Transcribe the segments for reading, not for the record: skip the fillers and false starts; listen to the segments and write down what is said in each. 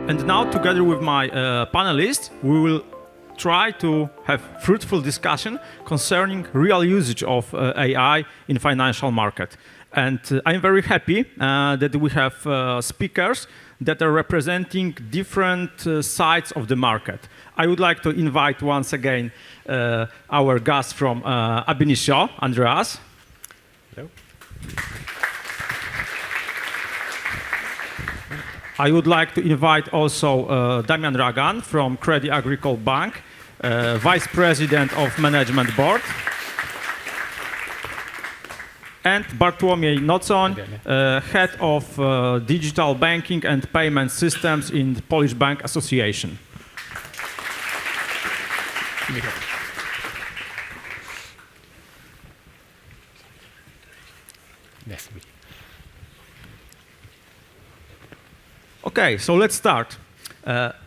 And now, together with my panelists, we will try to have fruitful discussion concerning real usage of AI in financial market. And I'm very happy that we have speakers that are representing different sides of the market. I would like to invite once again our guest from Initio, Andreas. Hello. I would like to invite also Damian Ragan from Credit Agricole Bank, Vice President of Management Board. And Bartłomiej Nocoń, Head of Digital Banking and Payment Systems in the Polish Bank Association. Michał. Yes. Okay, so let's start.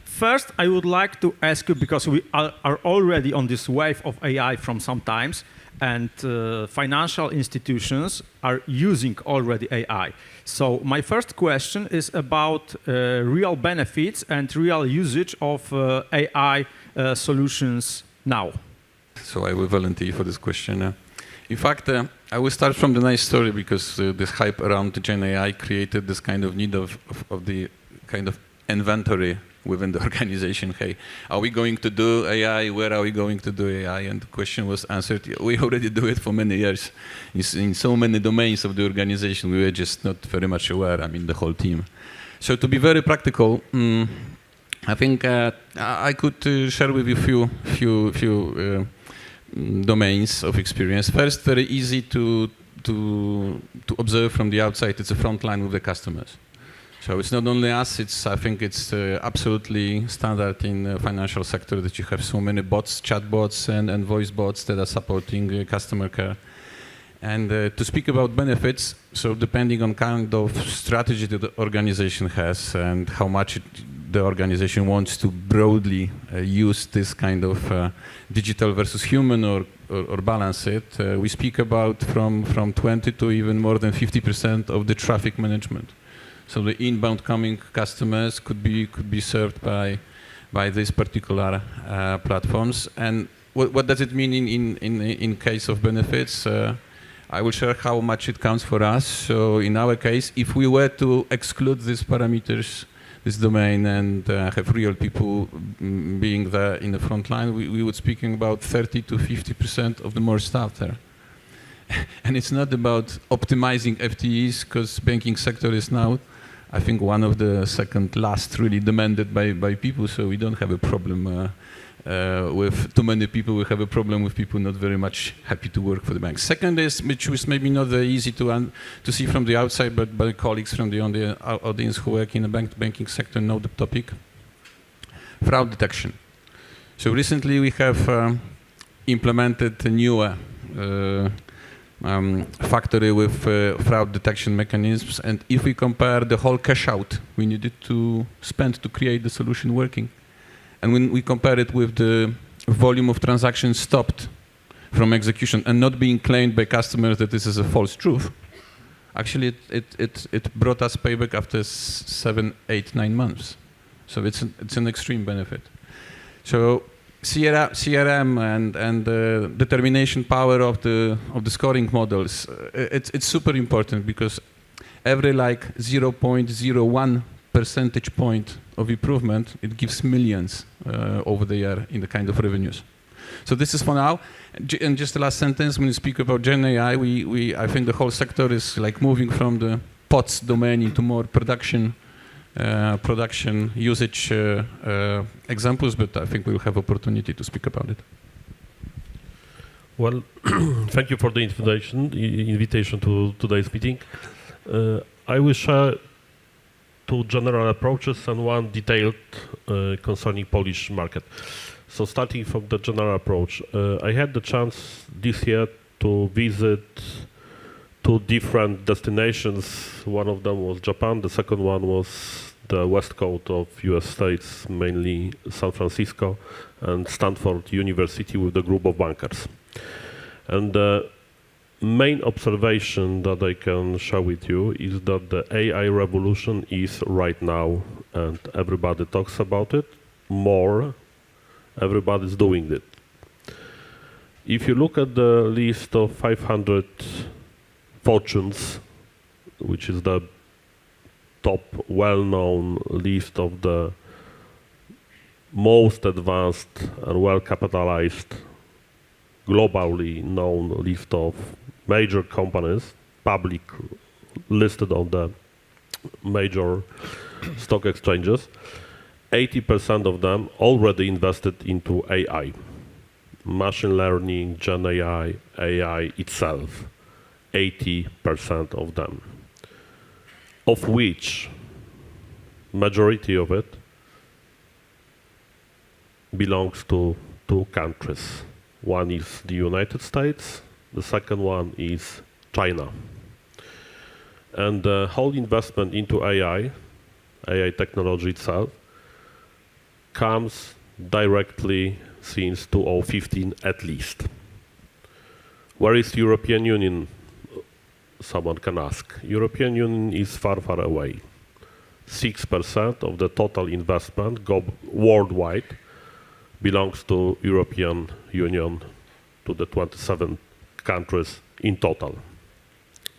First, I would like to ask you, because we are already on this wave of AI from some times, and financial institutions are using already AI. So my first question is about real benefits and real usage of AI solutions now. So I will volunteer for this question. In fact, I will start from the nice story, because this hype around the Gen AI created this kind of need of the kind of inventory within the organization. Hey, are we going to do AI? Where are we going to do AI? And the question was answered, we already do it for many years in so many domains of the organization. We were just not very much aware, I mean, the whole team. So to be very practical, I think I could share with you few domains of experience. First, very easy to observe from the outside, it's a front line with the customers. So it's not only us, I think it's absolutely standard in the financial sector that you have so many bots, chatbots and voice bots that are supporting customer care. And to speak about benefits, so depending on kind of strategy that the organization has and how much the organization wants to broadly use this kind of digital versus human or balance it, we speak about from 20 to even more than 50% of the traffic management. So the inbound coming customers could be served by these particular platforms. And what does it mean in case of benefits? I will share how much it counts for us. So in our case, if we were to exclude these parameters, this domain, and have real people being there in the front line, we would speaking about 30 to 50% of the more staff there. And it's not about optimizing FTEs, because banking sector is now, I think, one of the second last really demanded by people, so we don't have a problem with too many people. We have a problem with people not very much happy to work for the bank. Second is, which was maybe not very easy to see from the outside, but by colleagues from the audience who work in the banking sector know the topic, fraud detection. So recently we have implemented a newer factory with fraud detection mechanisms, and if we compare the whole cash out we needed to spend to create the solution working, and when we compare it with the volume of transactions stopped from execution and not being claimed by customers that this is a false truth, actually it brought us payback after 7, 8, 9 months. So it's an extreme benefit. So CRM and the determination power of the scoring models, it's super important, because every like 0.01 percentage point of improvement, it gives millions over the year in the kind of revenues. So this is for now. And just the last sentence, when we speak about Gen AI, I think the whole sector is like moving from the POTS domain into more production usage examples, but I think we'll have opportunity to speak about it. Well, thank you for the invitation to today's meeting. I will share two general approaches and one detailed concerning Polish market. So starting from the general approach, I had the chance this year to visit two different destinations. One of them was Japan, the second one was the west coast of US states, mainly San Francisco and Stanford University, with a group of bankers. And the main observation that I can share with you is that the AI revolution is right now and everybody talks about it, more everybody's doing it. If you look at the list of 500 fortunes, which is the top well-known list of the most advanced and well-capitalized, globally known list of major companies, public listed on the major stock exchanges, 80% of them already invested into AI, machine learning, Gen AI, AI itself, 80% of them, of which majority of it belongs to two countries. One is the United States, the second one is China. And the whole investment into AI technology itself, comes directly since 2015 at least. Where is the European Union? Someone can ask. European Union is far, far away. 6% of the total investment worldwide belongs to European Union, to the 27 countries in total.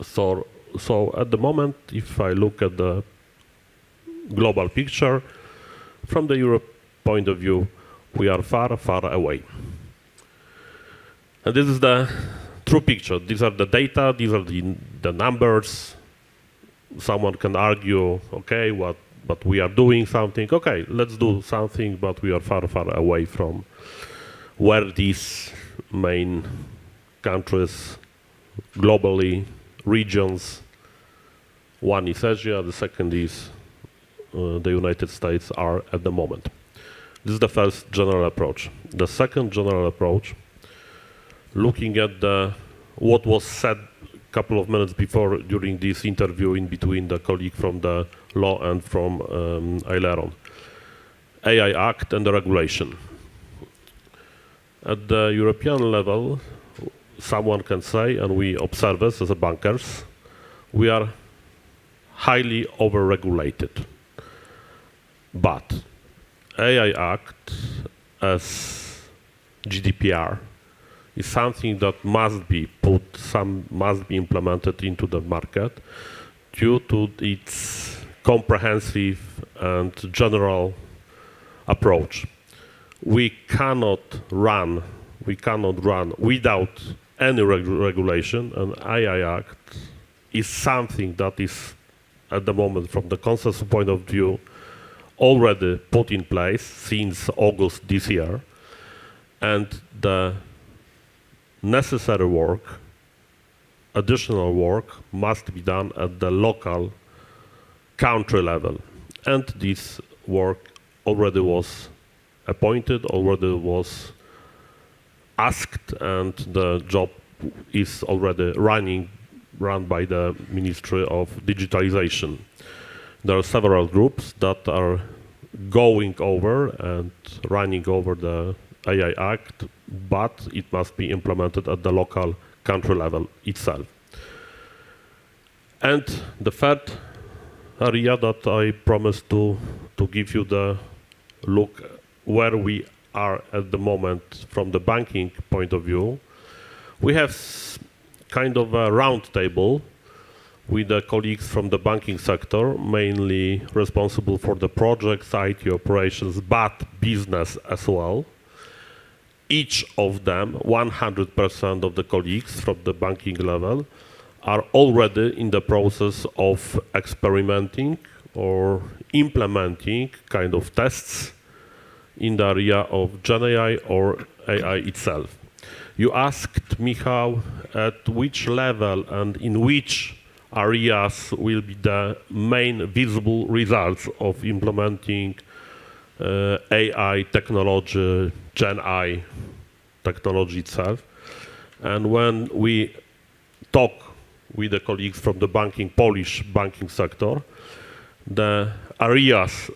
So at the moment, if I look at the global picture, from the Europe point of view, we are far, far away. And this is the true picture. These are the data, these are the numbers. Someone can argue, okay, but we are doing something. Okay, let's do something, but we are far, far away from where these main countries, globally, regions, one is Asia, the second is the United States, are at the moment. This is the first general approach. The second general approach, looking at what was said a couple of minutes before during this interview in between the colleague from the law and from Ailleron. AI Act and the regulation. At the European level, someone can say, and we observe this as a bankers, we are highly over-regulated. But AI Act as GDPR is something that must be implemented into the market due to its comprehensive and general approach. We cannot run without any regulation, and AI Act is something that is, at the moment, from the consensus point of view, already put in place since August this year, and the necessary work, additional work, must be done at the local country level. And this work already was appointed, already was asked, and the job is already run by the Ministry of Digitalization. There are several groups that are going over and running over the AI Act, but it must be implemented at the local country level itself. And the third area that I promised to give you the look where we are at the moment from the banking point of view, we have kind of a round table with the colleagues from the banking sector, mainly responsible for the projects, IT operations, but business as well. Each of them, 100% of the colleagues from the banking level, are already in the process of experimenting or implementing kind of tests in the area of Gen AI or AI itself. You asked, Michał, at which level and in which areas will be the main visible results of implementing AI technology, Gen AI technology itself. And when we talk with the colleagues from the Polish banking sector, the areas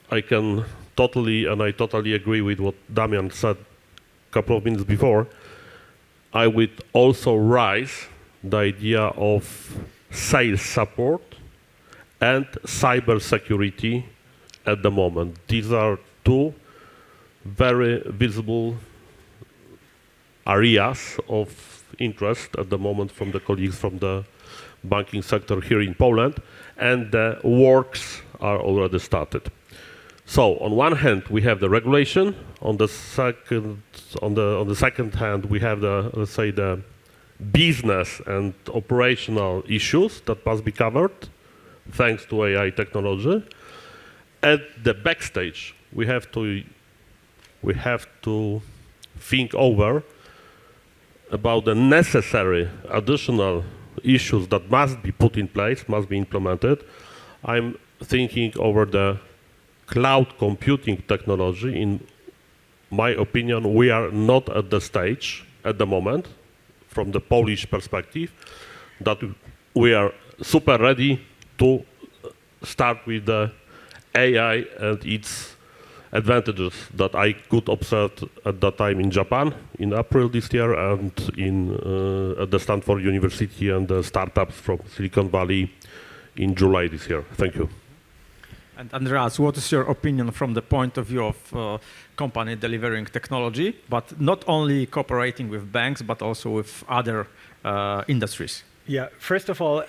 I totally agree with what Damian said a couple of minutes before. I would also raise the idea of sales support and cybersecurity at the moment. These are two very visible areas of interest at the moment from the colleagues from the banking sector here in Poland, and the works are already started. So on one hand, we have the regulation. On the second hand, we have the, let's say, the business and operational issues that must be covered thanks to AI technology. At the backstage, we have to think over about the necessary additional issues that must be put in place, must be implemented. I'm thinking over the cloud computing technology. In my opinion, we are not at the stage at the moment, from the Polish perspective, that we are super ready to start with the AI and its advantages that I could observe at that time in Japan in April this year, and at the Stanford University and the startups from Silicon Valley in July this year. Thank you. And Andreas, what is your opinion from the point of view of company delivering technology, but not only cooperating with banks, but also with other industries? Yeah, first of all,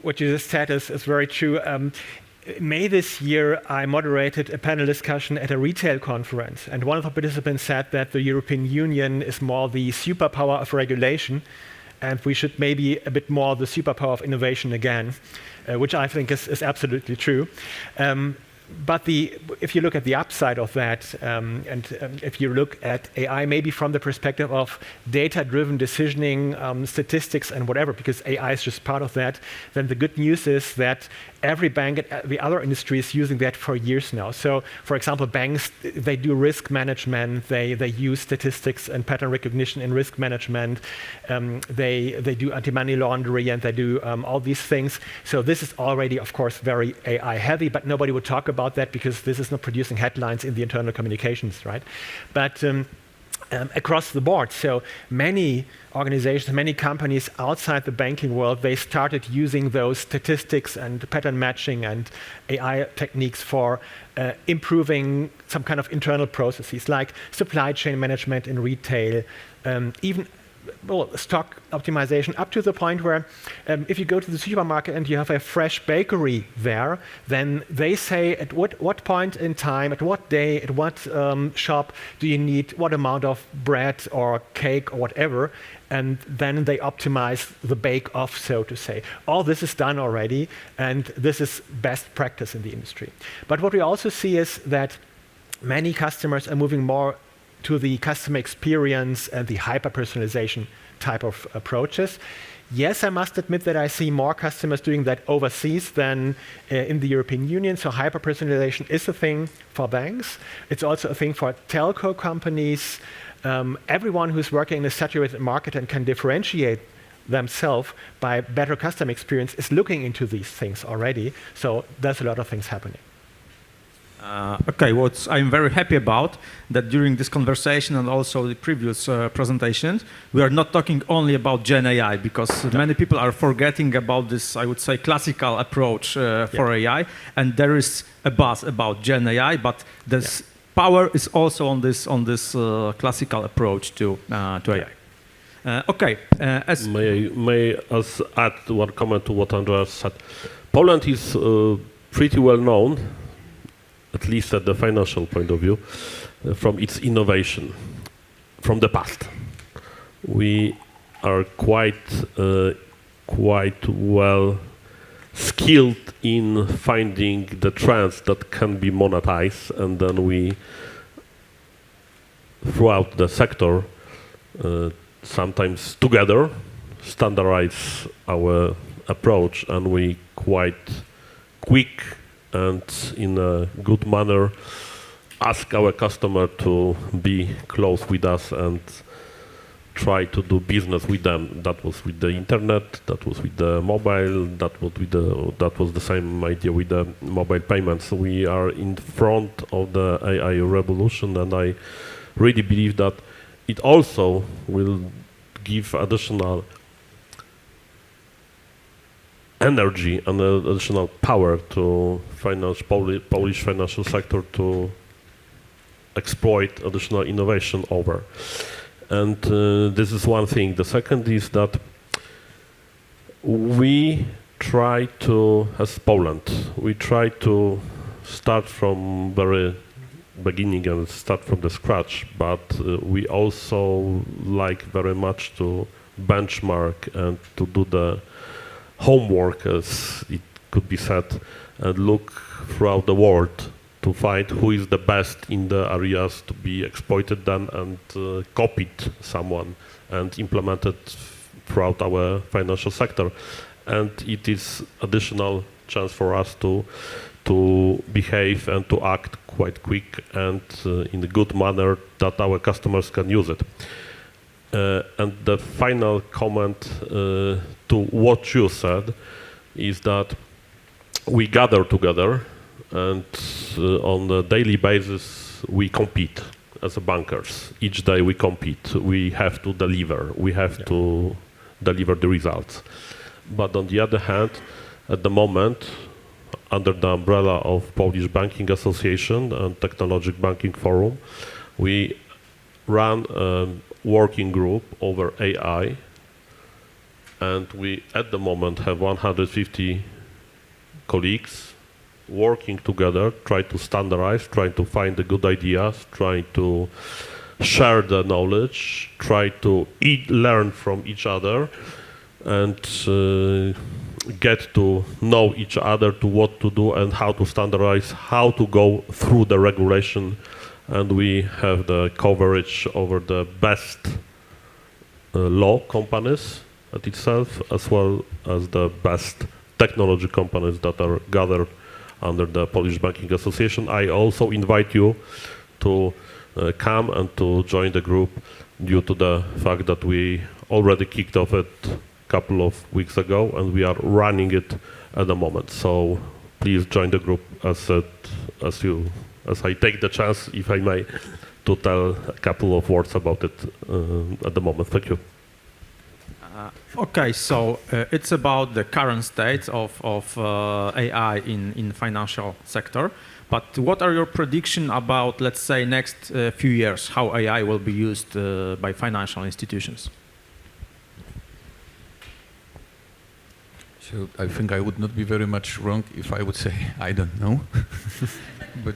what you just said is very true. May this year, I moderated a panel discussion at a retail conference, and one of the participants said that the European Union is more the superpower of regulation, and we should maybe a bit more the superpower of innovation again, which I think is absolutely true. But if you look at the upside of that, if you look at AI maybe from the perspective of data-driven decisioning, statistics and whatever, because AI is just part of that, then the good news is that every bank and the other industry is using that for years now. So, for example, banks, they do risk management, they use statistics and pattern recognition in risk management, they do anti-money laundering, and they do all these things. So this is already, of course, very AI heavy, but nobody would talk about that because this is not producing headlines in the internal communications, right? But across the board, so many organizations, many companies outside the banking world, they started using those statistics and pattern matching and AI techniques for improving some kind of internal processes like supply chain management in retail, even stock optimization, up to the point where if you go to the supermarket and you have a fresh bakery there, then they say at what point in time, at what day, at what shop do you need what amount of bread or cake or whatever, and then they optimize the bake-off, so to say. All this is done already, and this is best practice in the industry. But what we also see is that many customers are moving more to the customer experience and the hyper-personalization type of approaches. Yes, I must admit that I see more customers doing that overseas than in the European Union. So hyper-personalization is a thing for banks. It's also a thing for telco companies. Everyone who's working in a saturated market and can differentiate themselves by better customer experience is looking into these things already. So there's a lot of things happening. Okay, what I'm very happy about that during this conversation and also the previous presentations, we are not talking only about Gen AI, because many people are forgetting about this, I would say, classical approach for AI, and there is a buzz about Gen AI, but this power is also on this classical approach to AI. Okay, may I add one comment to what Andreas said. Poland is pretty well known, at least at the financial point of view, from its innovation from the past. We are quite well skilled in finding the trends that can be monetized, and then we, throughout the sector, sometimes together, standardize our approach, and we quite quick and in a good manner ask our customer to be close with us and try to do business with them. That was with the internet, that was with the mobile, that was the same idea with the mobile payments. So we are in front of the AI revolution, and I really believe that it also will give additional energy and additional power to Polish financial sector to exploit additional innovation over. And this is one thing. The second is that we try to, as Poland, we try to start from very beginning and start from the scratch, but we also like very much to benchmark and to do the homework, as it could be said, and look throughout the world to find who is the best in the areas to be exploited then and copied someone and implemented throughout our financial sector. And it is additional chance for us to behave and to act quite quick and in a good manner that our customers can use it. And the final comment to what you said is that we gather together and on a daily basis we compete as a bankers. Each day we compete. We have to deliver. We have to deliver the results. But on the other hand, at the moment, under the umbrella of Polish Banking Association and Technologic Banking Forum, we run a working group over AI, and we at the moment have 150 colleagues working together, try to standardize, try to find the good ideas, try to share the knowledge, try to learn from each other, and get to know each other, to what to do and how to standardize, how to go through the regulation. And we have the coverage over the best law companies at itself, as well as the best technology companies that are gathered under the Polish Banking Association. I also invite you to come and to join the group due to the fact that we already kicked off it couple of weeks ago, and we are running it at the moment. So please join the group as I take the chance, if I may, to tell a couple of words about it at the moment. Thank you. Okay, so it's about the current state of AI in financial sector. But what are your predictions about, let's say, next few years, how AI will be used by financial institutions? So I think I would not be very much wrong if I would say I don't know. But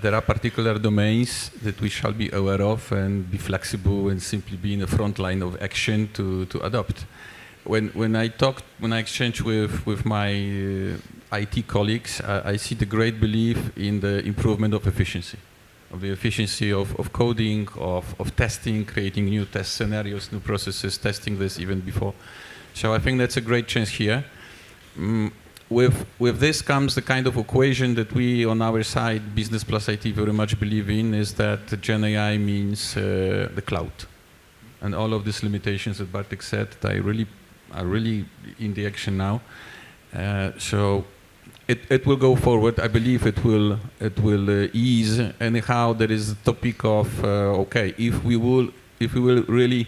there are particular domains that we shall be aware of and be flexible and simply be in the front line of action to adopt. When I exchange with my IT colleagues, I see the great belief in the improvement of efficiency, of coding, of testing, creating new test scenarios, new processes, testing this even before. So I think that's a great chance here. With this comes the kind of equation that we on our side, Business Plus IT, very much believe in, is that Gen AI means the cloud. And all of these limitations that Bartek said are really in the action now. So it will go forward. I believe it will ease. Anyhow, there is a topic of okay, if we will really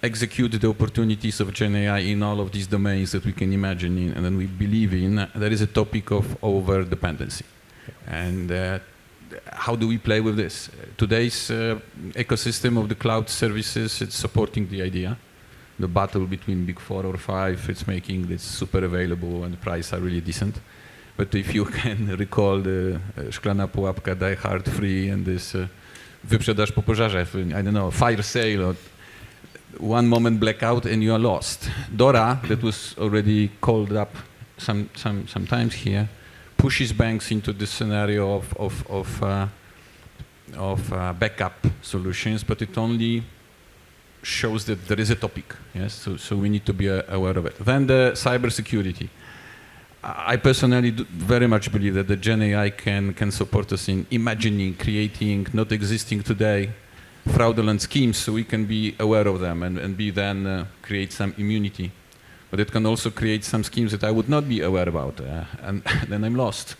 execute the opportunities of Gen AI in all of these domains that we can imagine in, and then we believe in, there is a topic of over-dependency. And how do we play with this? Today's ecosystem of the cloud services, it's supporting the idea. The battle between big 4 or 5, it's making this super available and the prices are really decent. But if you can recall the Szklana Pułapka, Die Hard Free, and this wyprzedaż po pożarze, I don't know, fire sale, or one moment blackout and you are lost. Dora, that was already called up sometimes here, pushes banks into this scenario of backup solutions, but it only shows that there is a topic. Yes, so we need to be aware of it. Then the cybersecurity. I personally very much believe that the Gen AI can support us in imagining, creating, not existing today, fraudulent schemes, so we can be aware of them and be then create some immunity. But it can also create some schemes that I would not be aware about, and then I'm lost.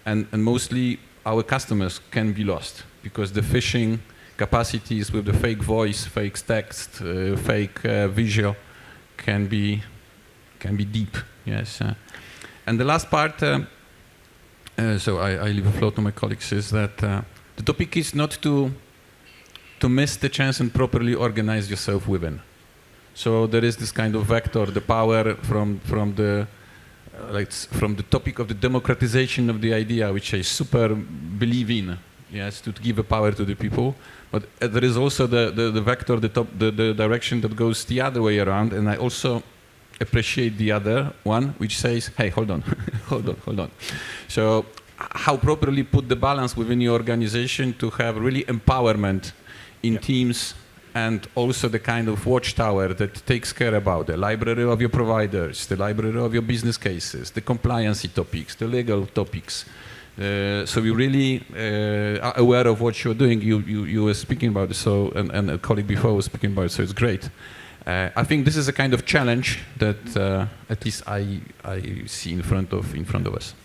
And mostly our customers can be lost because the phishing capacities with the fake voice, fake text, fake visual can be deep. Yes. And the last part, so I leave the floor to my colleagues, is that the topic is not to miss the chance and properly organize yourself within. So there is this kind of vector, the power from the topic of the democratization of the idea, which I super believe in. Yes, to give a power to the people, but there is also the vector, the direction that goes the other way around, and I also appreciate the other one, which says, hey, hold on, hold on. So how properly put the balance within your organization to have really empowerment in teams, and also the kind of watchtower that takes care about the library of your providers, the library of your business cases, the compliancy topics, the legal topics. So you really are aware of what you're doing. You were speaking about it, so and a colleague before was speaking about it, so it's great. I think this is a kind of challenge that at least I see in front of us.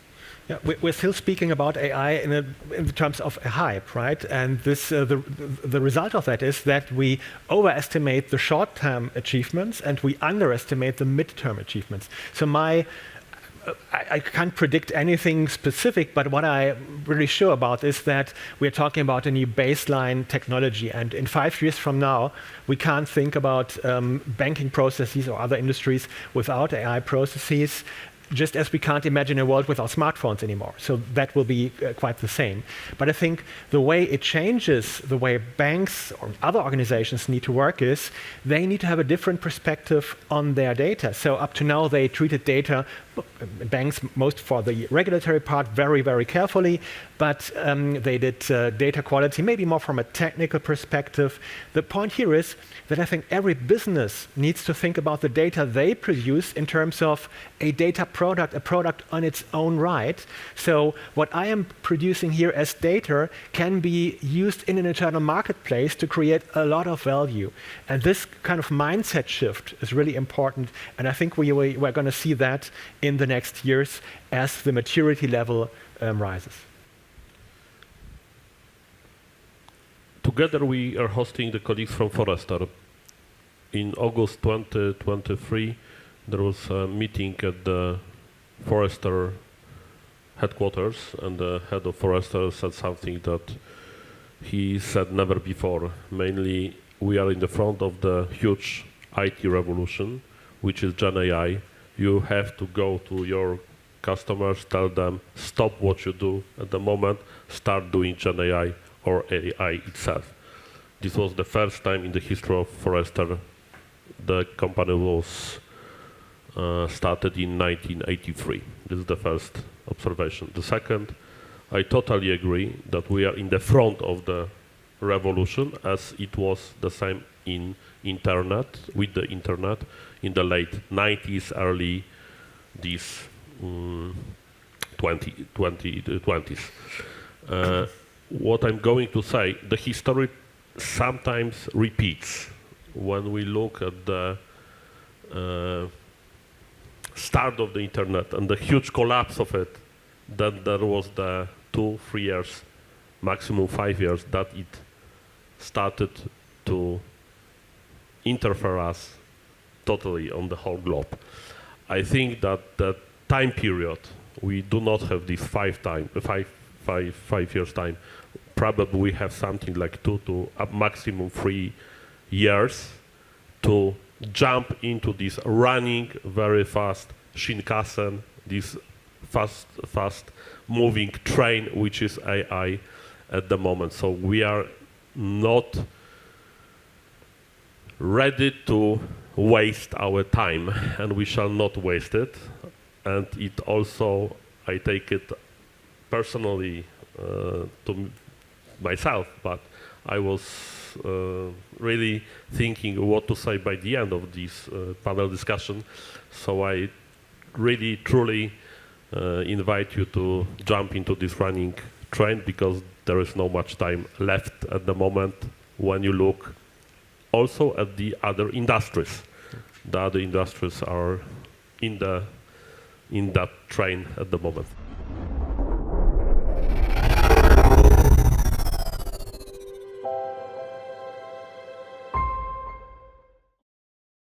Yeah, we're still speaking about AI in terms of a hype, right? And this, the result of that is that we overestimate the short-term achievements and we underestimate the mid-term achievements. So I can't predict anything specific, but what I'm really sure about is that we're talking about a new baseline technology. And in 5 years from now, we can't think about banking processes or other industries without AI processes, just as we can't imagine a world without smartphones anymore. So that will be quite the same. But I think the way it changes the way banks or other organizations need to work is they need to have a different perspective on their data. So up to now, they treated data, banks most for the regulatory part, very, very carefully, but they did data quality maybe more from a technical perspective. The point here is that I think every business needs to think about the data they produce in terms of a data product, a product on its own right. So what I am producing here as data can be used in an internal marketplace to create a lot of value. And this kind of mindset shift is really important. And I think we're going to see that in the next years as the maturity level rises. Together we are hosting the colleagues from Forrester. In August 2023, there was a meeting at the Forrester headquarters, and the head of Forrester said something that he said never before. Mainly, we are in the front of the huge IT revolution, which is Gen AI. You have to go to your customers, tell them, stop what you do at the moment, start doing Gen AI or AI itself. This was the first time in the history of Forrester. The company was started in 1983. This is the first observation. The second, I totally agree that we are in the front of the revolution, as it was the same in internet, with the internet in the late 90s, early these 20s. What I'm going to say, the history sometimes repeats. When we look at the start of the internet and the huge collapse of it, then there was the 2-3 years, maximum 5 years, that it started to interfere us totally on the whole globe. I think that the time period, we do not have this 5 years time. Probably we have something like 2 to maximum 3 years to jump into this running very fast Shinkansen, this fast moving train, which is AI at the moment. So we are not ready to waste our time, and we shall not waste it. And it also, I take it personally to myself, but I was really thinking what to say by the end of this panel discussion. So I really, truly invite you to jump into this running train, because there is no much time left at the moment when you look also at the other industries. The other industries are in that train at the moment.